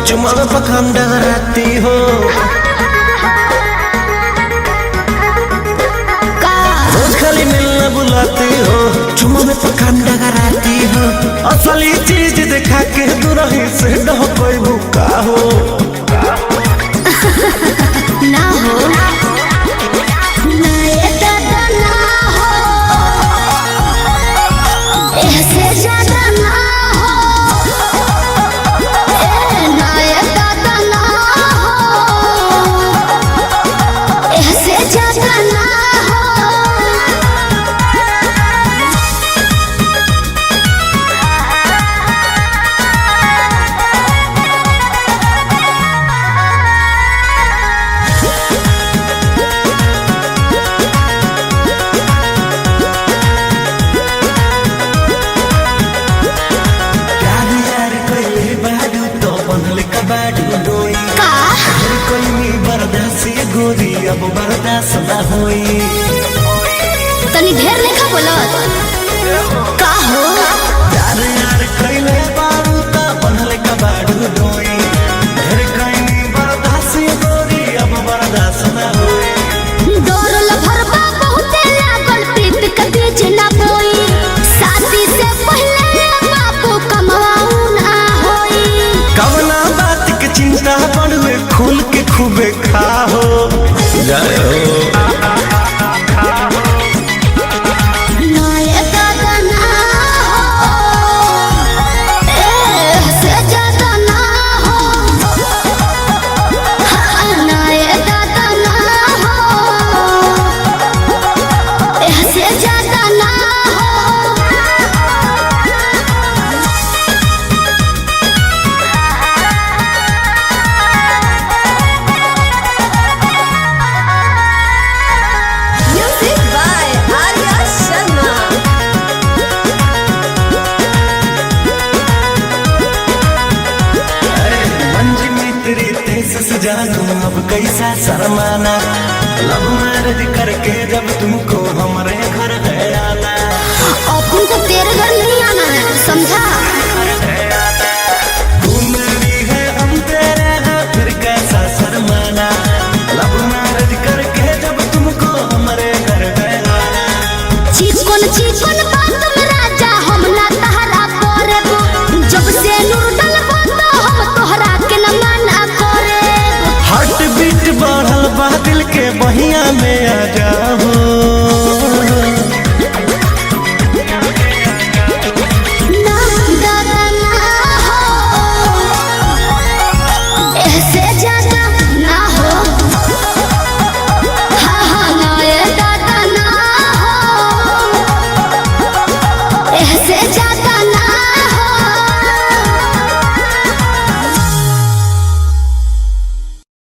चुमा में पखाम डगराती हो, रोज खाली मिलना बुलाती हो, चुमा में पखाम डगराती हो। असली चीज दिखा के दुरही से डह कोई भूखा हो ना हो गोरी अब बर्दाश्त ना होई। तनी ढेर लेखा बोलत का हो यार यार कइले बारू ता बनले कबाड़ू डोई, ढेर कइनी बर्दाश्त गोरी अब बर्दाश्त ना होई। डोरल भरबा बहुते लागल प्रीत कदी जना बोई, शादी से पहले बापू कमाऊ ना होई। कवना बात के चिंता पड़वे खुल के खूबे खाओ जय हो। जानू अब कैसा शर्माना, लव मैरिज करके जब तुमको हमारे घर है आना। अपन को तेरे घर नहीं आना है, समझा? तू मेरी है हम तेरे हैं, फिर कैसा शर्माना, लव मैरिज करके जब तुमको हमारे घर है आना। चिकन चिकन बात में राजा हम ना तहरा करेबो, जब से नूर डलबो तो हम तोहरा के न मना करे। हार्ट बीट बढ़ल बा दिल के बहिया में आ जा।